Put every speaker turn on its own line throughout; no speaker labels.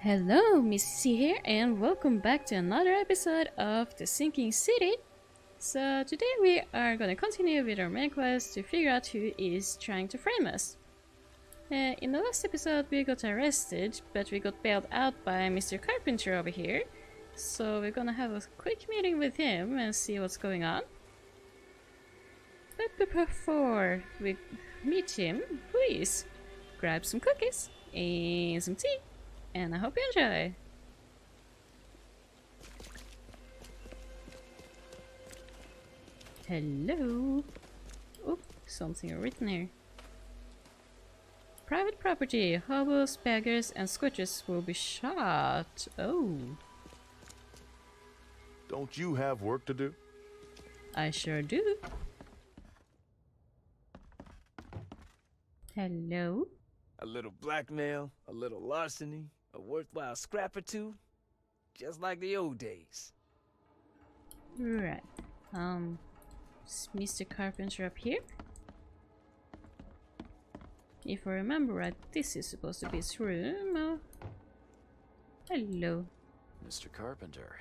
Hello, Mississi here, and welcome back to another episode of The Sinking City. So today we are gonna continue with our main quest to figure out who is trying to frame us. In the last episode we got arrested, but we got bailed out by Mr. Carpenter over here. So we're gonna have a quick meeting with him and see what's going on. But before we meet him, please grab some cookies and some tea. And I hope you enjoy. Hello. Oh, something written here. Private property. Hobos, beggars, and squatters will be shot. Oh.
Don't you have work to do?
I sure do. Hello.
A little blackmail, a little larceny, a worthwhile scrap or two, just like the old days.
Right. Is Mr. Carpenter up here? If I remember right, this is supposed to be his room. Hello.
Mr. Carpenter,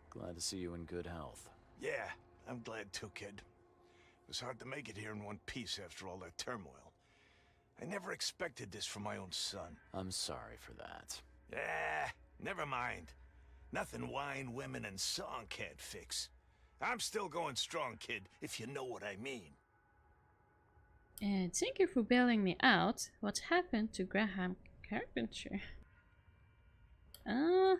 glad to see you in good health.
Yeah, I'm glad too, kid. It was hard to make it here in one piece after all that turmoil. I never expected this from my own son.
I'm sorry for that.
Never mind. Nothing wine, women, and song can't fix. I'm still going strong, kid, if you know what I mean.
And thank you for bailing me out. What happened to Graham Carpenter? Thank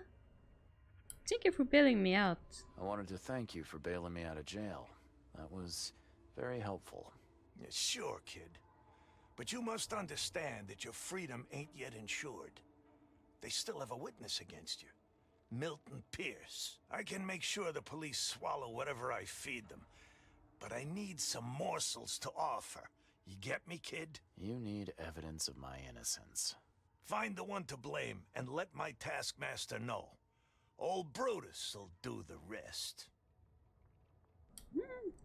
you for bailing me out.
I wanted to thank you for bailing me out of jail. That was very helpful.
Yeah, sure, kid. But you must understand that your freedom ain't yet insured. They still have a witness against you. Milton Pierce. I can make sure the police swallow whatever I feed them. But I need some morsels to offer. You get me, kid?
You need evidence of my innocence.
Find the one to blame and let my taskmaster know. Old Brutus will do the rest.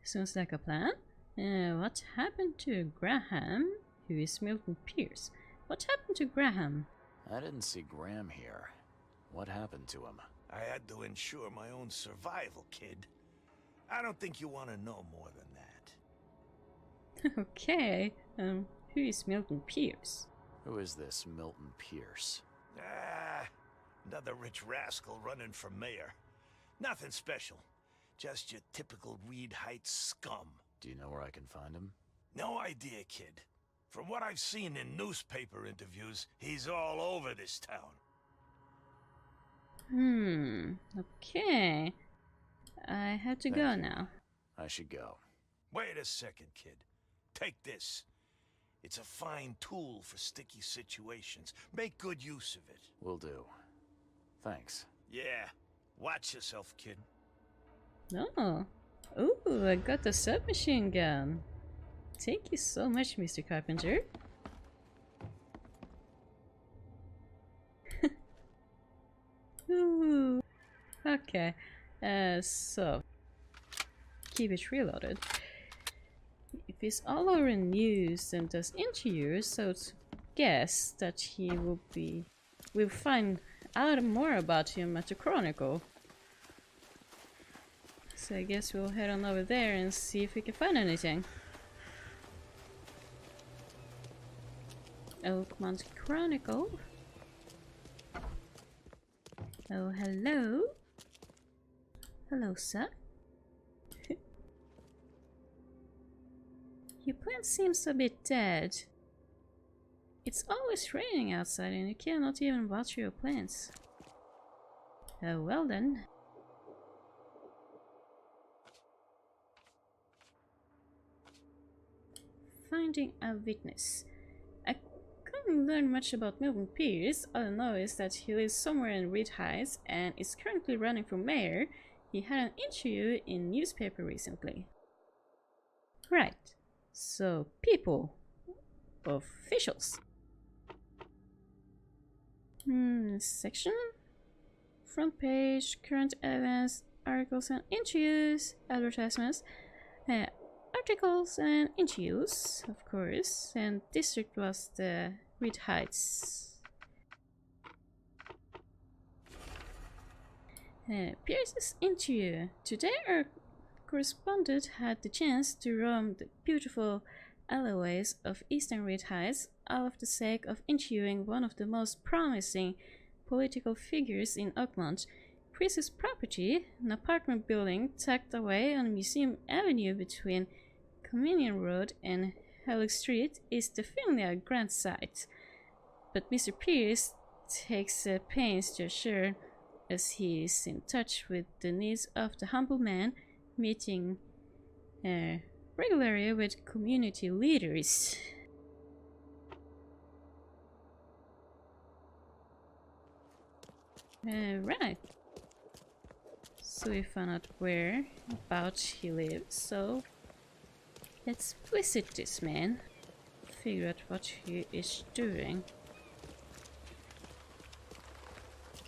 Sounds like a plan. What happened to Graham, who is Milton Pierce? What happened to Graham?
I didn't see Graham here. What happened to him?
I had to ensure my own survival, kid. I don't think you want to know more than that.
Okay, who is Milton Pierce?
Who is this Milton Pierce?
Another rich rascal running for mayor. Nothing special. Just your typical Reid Heights scum.
Do you know where I can find him?
No idea, kid. From what I've seen in newspaper interviews, he's all over this town.
Okay. I have to go now.
I should go.
Wait a second, kid. Take this. It's a fine tool for sticky situations. Make good use of it.
Will do. Thanks.
Yeah. Watch yourself, kid.
Oh. Ooh, I got the submachine gun. Thank you so much, Mr. Carpenter. Ooh. Okay. So keep it reloaded. If he's all over the news and does interviews, so to guess that he will be. We'll find out more about him at the Chronicle. So I guess we'll head on over there and see if we can find anything. Oakmont Chronicle. Oh, hello. Hello, sir. Your plant seems a bit dead. It's always raining outside and you cannot even water your plants. Oh, well then. Finding a witness. I couldn't learn much about Milton Pierce. All I know is that he lives somewhere in Reid Heights and is currently running for mayor. He had an interview in newspaper recently. Right. So, people. Officials. Section. Front page, current events, articles and interviews, advertisements, articles and interviews, of course, and district was the Reid Heights. Pierce's interview. Today our correspondent had the chance to roam the beautiful alleyways of Eastern Reid Heights all for the sake of interviewing one of the most promising political figures in Oakmont. Pierce's property, an apartment building tucked away on Museum Avenue between Communion Road and Halleck Street, is definitely a grand sight. But Mr. Pierce takes pains to assure as he is in touch with the needs of the humble man, meeting regularly with community leaders. Right. So we found out where about he lives, so let's visit this man, figure out what he is doing.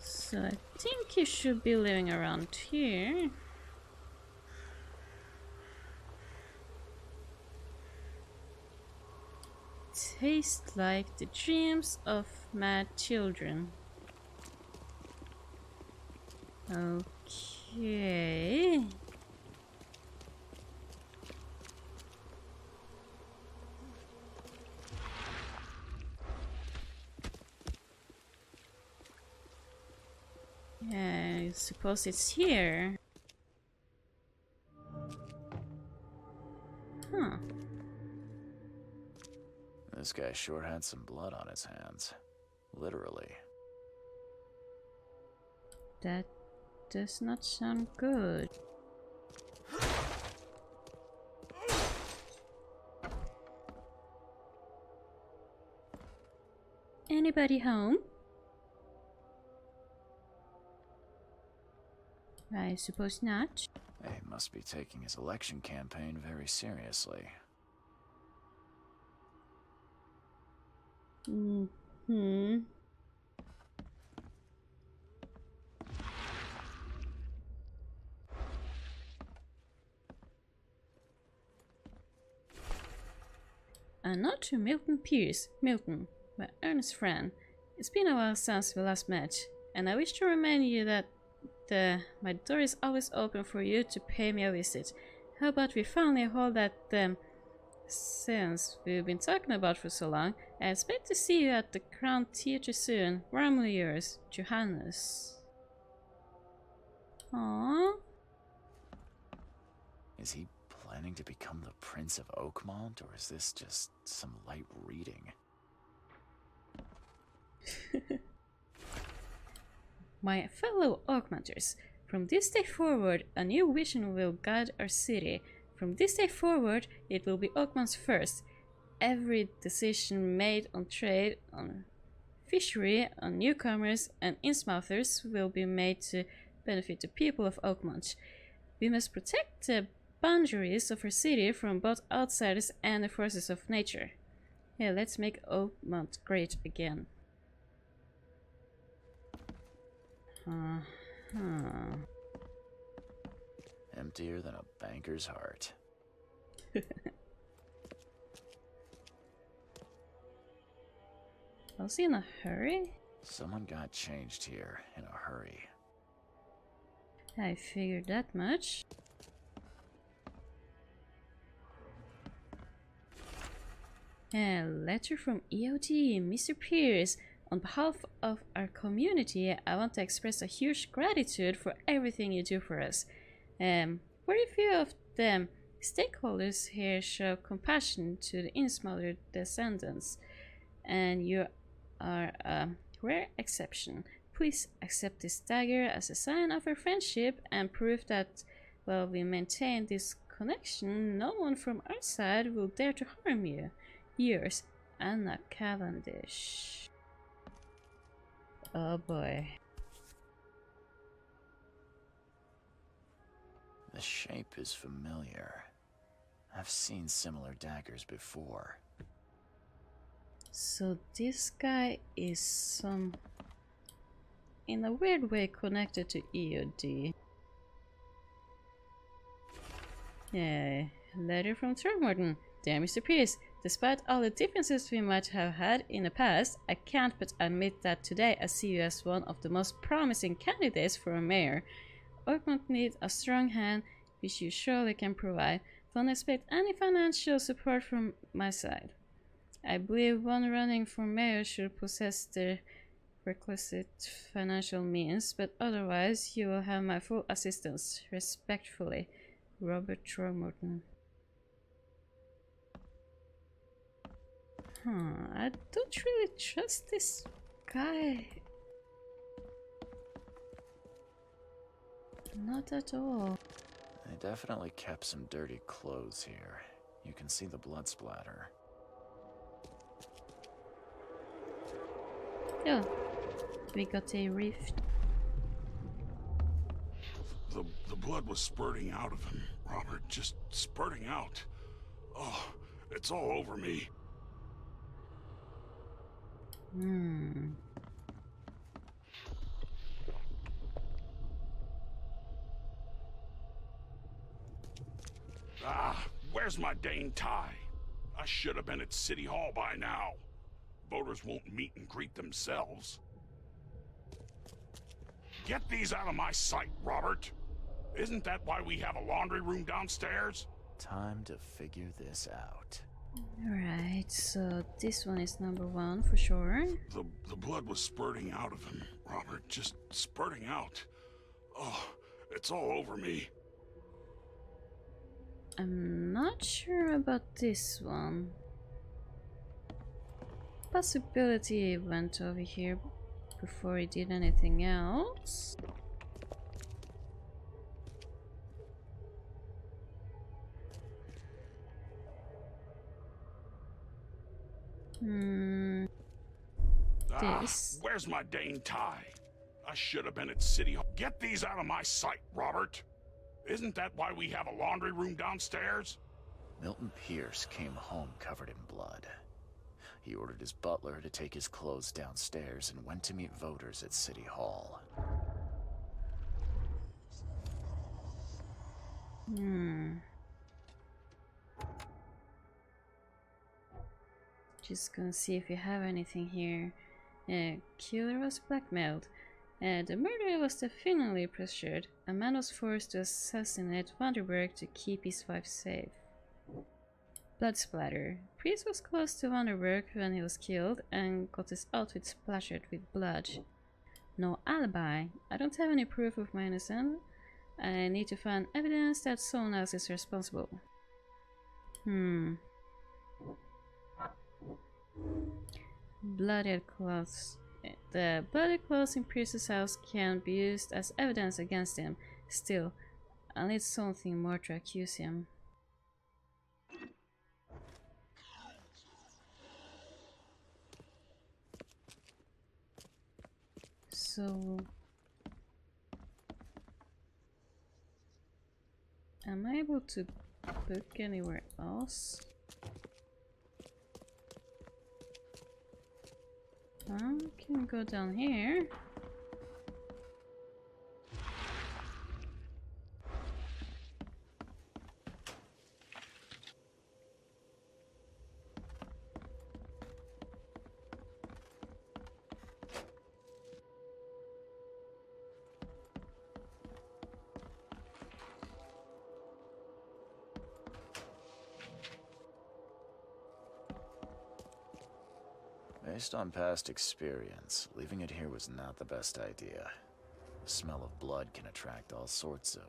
So I think he should be living around here. Tastes like the dreams of mad children. Okay. Yeah, I suppose it's here. Huh.
This guy sure had some blood on his hands. Literally.
That does not sound good. Anybody home? I suppose not.
He must be taking his election campaign very seriously.
Mm-hmm. A note to Milton Pierce. Milton, my earnest friend. It's been a while since we last met, and I wish to remind you that my door is always open for you to pay me a visit. How about we finally hold that since we've been talking about for so long? I expect to see you at the Crown Theatre soon. Warmly yours, Johannes. Aww.
Is he planning to become the Prince of Oakmont, or is this just some light reading?
My fellow Oakmonters, from this day forward, a new vision will guide our city. From this day forward, it will be Oakmont's first. Every decision made on trade, on fishery, on newcomers and Innsmouthers will be made to benefit the people of Oakmont. We must protect the boundaries of our city from both outsiders and the forces of nature. Yeah, let's make Oakmont great again.
Emptier than a banker's heart.
Was he in a hurry?
Someone got changed here in a hurry.
I figured that much. A letter from EOD, Mr. Pierce. On behalf of our community, I want to express a huge gratitude for everything you do for us. Very few of the stakeholders here show compassion to the Innsmouth descendants, and you are a rare exception. Please accept this dagger as a sign of our friendship and proof that while we maintain this connection, no one from our side will dare to harm you. Yours, Anna Cavendish. Oh boy.
The shape is familiar. I've seen similar daggers before.
So this guy is in a weird way connected to EOD. Yeah, letter from Throckmorton. Dear Mr. Pierce, despite all the differences we might have had in the past, I can't but admit that today I see you as one of the most promising candidates for a mayor. Oakmont need a strong hand, which you surely can provide. Don't expect any financial support from my side. I believe one running for mayor should possess the requisite financial means, but otherwise you will have my full assistance. Respectfully, Robert Throckmorton. I don't really trust this guy. Not at all.
They definitely kept some dirty clothes here. You can see the blood splatter.
Oh, we got a rift.
The blood was spurting out of him, Robert. Just spurting out. Oh, it's all over me. Ah, where's my dang tie? I should have been at City Hall by now. Voters won't meet and greet themselves. Get these out of my sight, Robert. Isn't that why we have a laundry room downstairs?
Time to figure this out.
Alright, so this one is number 1 for sure.
The blood was spurting out of him, Robert. Just spurting out. Oh, it's all over me.
I'm not sure about this one. Possibility he went over here before he did anything else. This.
Where's my dang tie? I should have been at City Hall. Get these out of my sight, Robert. Isn't that why we have a laundry room downstairs?
Milton Pierce came home covered in blood. He ordered his butler to take his clothes downstairs and went to meet voters at City Hall.
Just gonna see if you have anything here. Killer was blackmailed. The murderer was definitely pressured. A man was forced to assassinate Vanderberg to keep his wife safe. Blood splatter. Priest was close to Vanderberg when he was killed and got his outfit splashed with blood. No alibi. I don't have any proof of my innocence. I need to find evidence that someone else is responsible. Blooded clothes. The bloody clothes in Pierce's house can be used as evidence against him. Still, I need something more to accuse him. So, am I able to book anywhere else? Can go down here.
Based on past experience, leaving it here was not the best idea. The smell of blood can attract all sorts of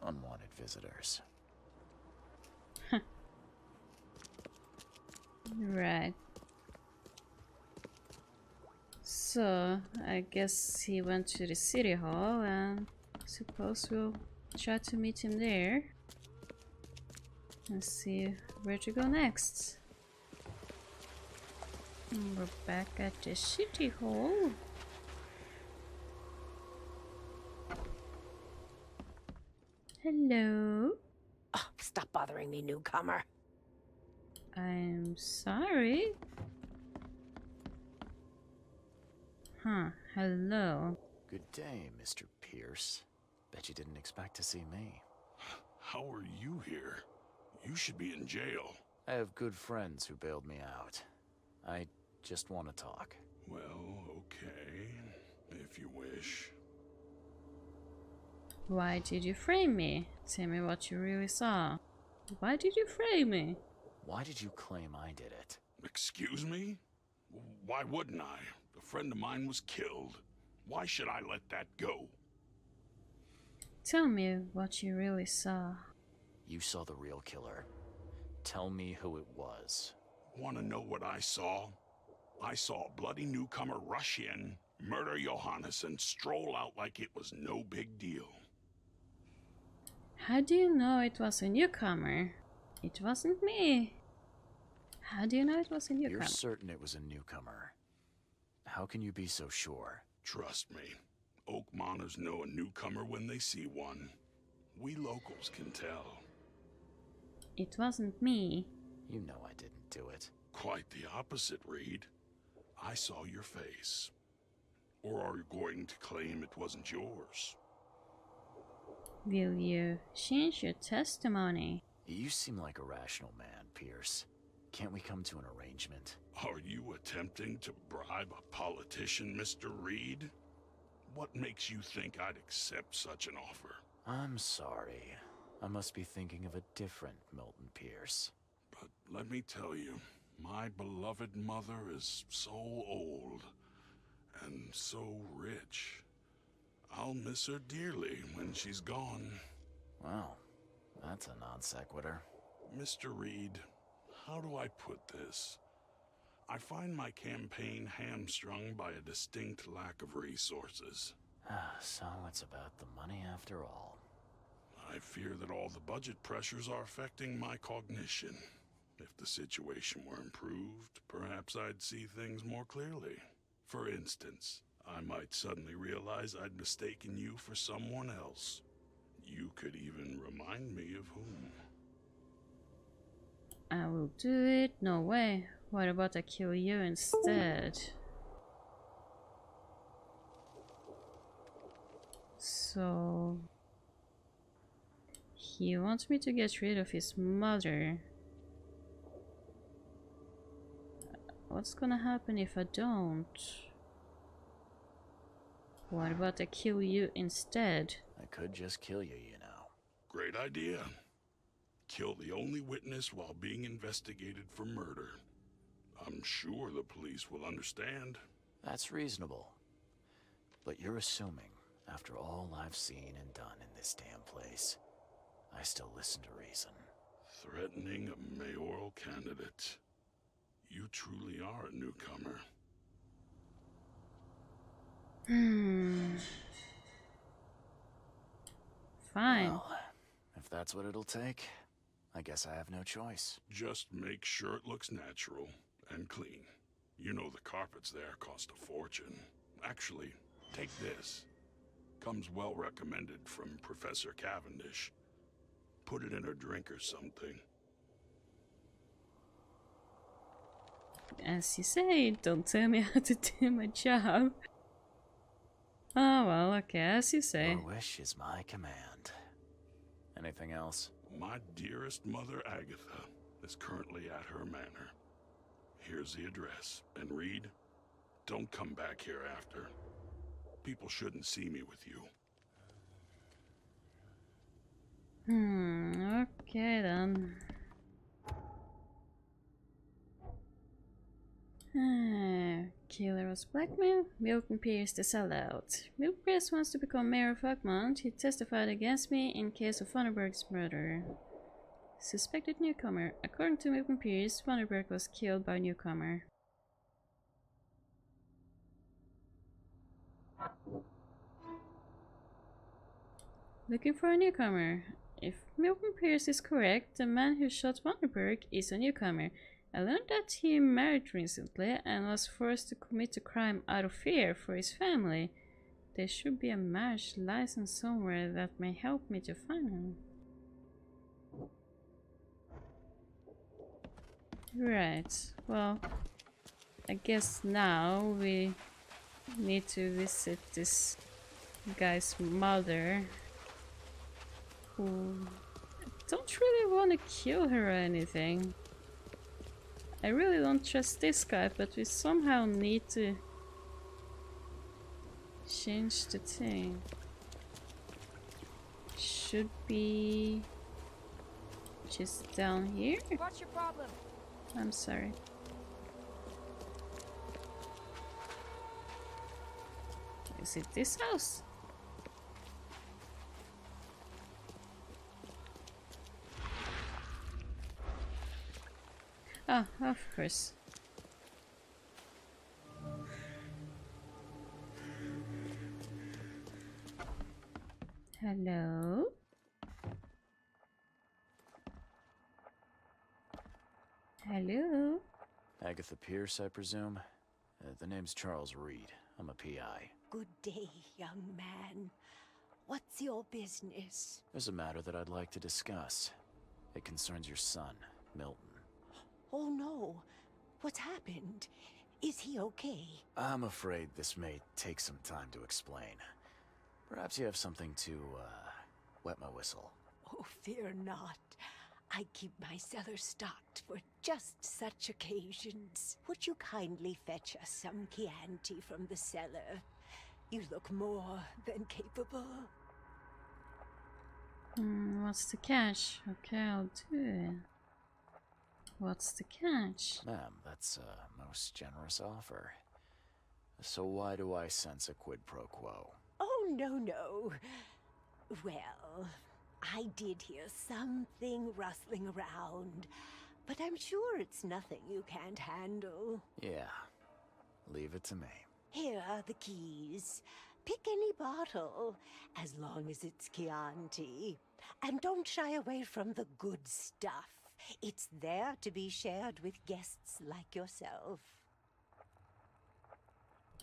unwanted visitors.
Right. So, I guess he went to the city hall and suppose we'll try to meet him there. Let's see where to go next. We're back at the city hall. Hello.
Oh, stop bothering me, newcomer.
I'm sorry. Hello.
Good day, Mr. Pierce. Bet you didn't expect to see me.
How are you here? You should be in jail.
I have good friends who bailed me out. I just want to talk.
Well, okay, if you wish.
Why did you frame me? Tell me what you really saw. Why did you frame me?
Why did you claim I did it?
Excuse me? Why wouldn't I? A friend of mine was killed. Why should I let that go?
Tell me what you really saw.
You saw the real killer. Tell me who it was.
Want to know what I saw? I saw a bloody newcomer rush in, murder Johannes, and stroll out like it was no big deal.
How do you know it was a newcomer? It wasn't me. How do you know it was a newcomer?
You're certain it was a newcomer. How can you be so sure?
Trust me, Oakmoners know a newcomer when they see one. We locals can tell.
It wasn't me.
You know I didn't do it.
Quite the opposite, Reid. I saw your face. Or are you going to claim it wasn't yours?
Will you change your testimony?
You seem like a rational man, Pierce. Can't we come to an arrangement?
Are you attempting to bribe a politician, Mr. Reid? What makes you think I'd accept such an offer?
I'm sorry. I must be thinking of a different Milton Pierce.
But let me tell you, my beloved mother is so old and so rich. I'll miss her dearly when she's gone.
Well, that's a non sequitur.
Mr. Reid, how do I put this? I find my campaign hamstrung by a distinct lack of resources.
So it's about the money after all.
I fear that all the budget pressures are affecting my cognition. If the situation were improved, perhaps I'd see things more clearly. For instance, I might suddenly realize I'd mistaken you for someone else. You could even remind me of whom.
I will do it. No way. What about I kill you instead? So... he wants me to get rid of his mother. What's gonna happen if I don't? What about I kill you instead?
I could just kill you, you know.
Great idea. Kill the only witness while being investigated for murder. I'm sure the police will understand.
That's reasonable. But you're assuming, after all I've seen and done in this damn place, I still listen to reason.
Threatening a mayoral candidate. You truly are a newcomer.
Fine.
Well, if that's what it'll take, I guess I have no choice.
Just make sure it looks natural and clean. You know the carpets there cost a fortune. Actually, take this. Comes well recommended from Professor Cavendish. Put it in her drink or something.
As you say, don't tell me how to do my job. Oh well, okay, as you say.
Your wish is my command. Anything else?
My dearest mother, Agatha, is currently at her manor. Here's the address. And Reid, don't come back here after. People shouldn't see me with you.
Okay then. Killer was blackmailed. Milton Pierce the sellout. Milton Pierce wants to become mayor of Oakmont. He testified against me in case of Vanderberg's murder. Suspected newcomer. According to Milton Pierce, Vanderberg was killed by a newcomer. Looking for a newcomer. If Milton Pierce is correct, the man who shot Vanderberg is a newcomer. I learned that he married recently and was forced to commit a crime out of fear for his family. There should be a marriage license somewhere that may help me to find him. Right, well, I guess now we need to visit this guy's mother, who don't really want to kill her or anything. I really don't trust this guy, but we somehow need to change the thing. should be just down here.
What's your problem?
I'm sorry. Is it this house? Ah, of course. Hello? Hello?
Agatha Pierce, I presume? The name's Charles Reid. I'm a PI.
Good day, young man. What's your business?
There's a matter that I'd like to discuss. It concerns your son, Milton.
Oh no. What's happened? Is he okay?
I'm afraid this may take some time to explain. Perhaps you have something to, wet my whistle.
Oh, fear not. I keep my cellar stocked for just such occasions. Would you kindly fetch us some Chianti from the cellar? You look more than capable.
What's the catch? Okay, I'll do it. What's the catch?
Ma'am, that's a most generous offer. So why do I sense a quid pro quo?
Oh, no. Well, I did hear something rustling around, but I'm sure it's nothing you can't handle.
Yeah, leave it to me.
Here are the keys. Pick any bottle, as long as it's Chianti. And don't shy away from the good stuff. It's there to be shared with guests like yourself.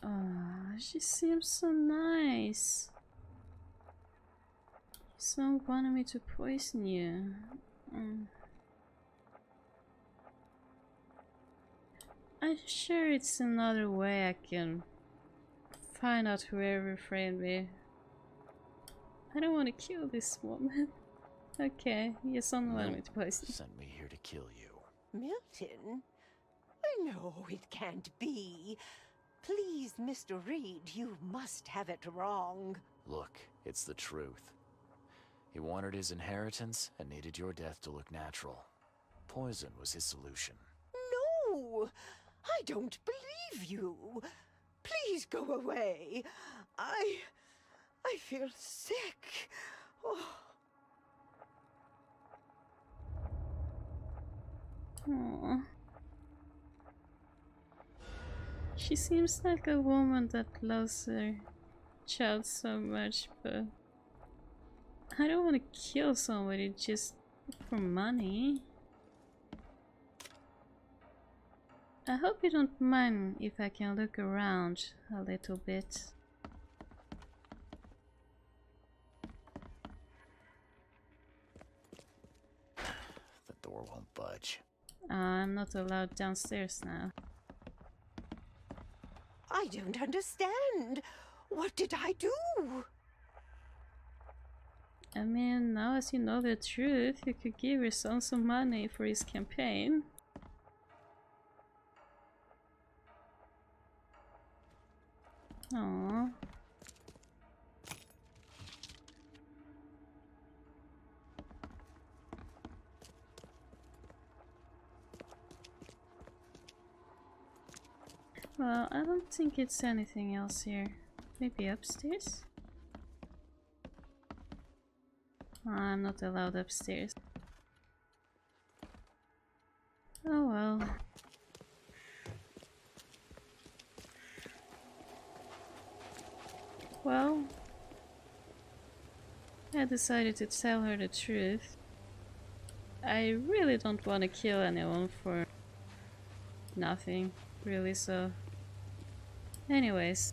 Oh, she seems so nice. Someone wanted me to poison you. I'm sure it's another way I can find out whoever framed me. I don't want to kill this woman. Okay, your son wanted me to poison.
Sent me here to kill you.
Milton? No, it can't be. Please, Mr. Reid, you must have it wrong.
Look, it's the truth. He wanted his inheritance and needed your death to look natural. Poison was his solution.
No! I don't believe you. Please go away. I feel sick. Oh.
Aww. She seems like a woman that loves her child so much, but I don't want to kill somebody just for money. I hope you don't mind if I can look around a little bit.
The door won't budge.
I'm not allowed downstairs now.
I don't understand. What did I do?
I mean, now as you know the truth, you could give your son some money for his campaign. Aww. Well, I don't think it's anything else here. Maybe upstairs? I'm not allowed upstairs. Oh well. Well, I decided to tell her the truth. I really don't want to kill anyone for nothing, really, so... Anyways.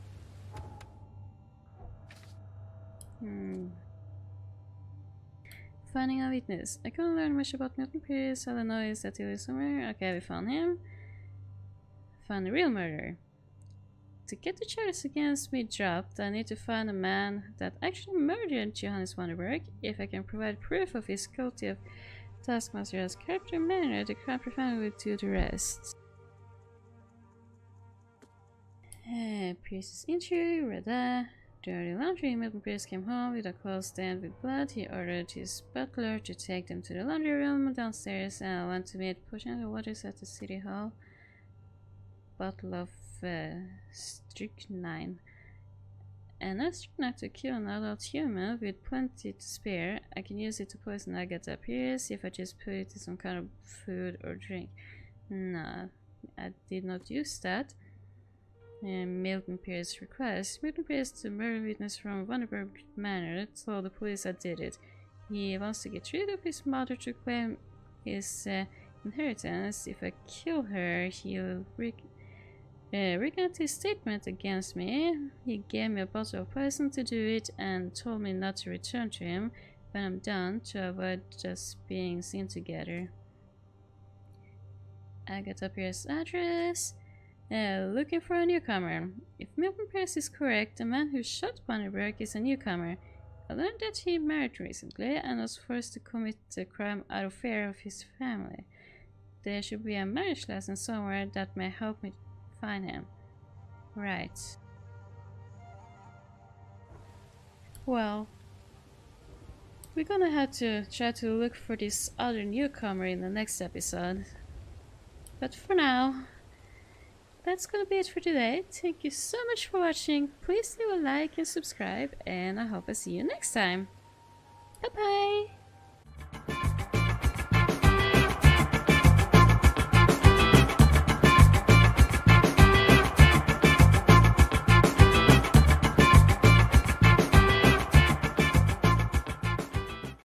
Finding a witness. I couldn't learn much about Milton Pierce. All I know is that he lives somewhere. Okay, we found him. Found the real murderer. To get the charges against me dropped, I need to find a man that actually murdered Johannes Vanderberg. If I can provide proof of his guilty of Taskmaster as Carpenter manner, the crime family will do the rest. Pierce's injury, read that. Dirty laundry. Milton Pierce came home with a clothes stained with blood. He ordered his butler to take them to the laundry room downstairs and went to meet pushing the waters at the city hall. Bottle of strychnine. An astronaut to kill an adult human with plenty to spare. I can use it to poison Agatha Pierce if I just put it in some kind of food or drink. No, I did not use that. Milton Pierce request. Milton Pierce, the murder witness from Vandenberg Manor, told the police I did it. He wants to get rid of his mother to claim his inheritance. If I kill her, he'll recant his statement against me. He gave me a bottle of poison to do it and told me not to return to him when I'm done to avoid just being seen together. Agatha Pierce's address. Looking for a newcomer. If Milton Pierce is correct, the man who shot Vandenberg is a newcomer. I learned that he married recently and was forced to commit the crime out of fear of his family. There should be a marriage lesson somewhere that may help me find him. Right. Well, we're gonna have to try to look for this other newcomer in the next episode. But for now, that's gonna be it for today. Thank you so much for watching. Please leave a like and subscribe, and I hope I see you next time. Bye bye!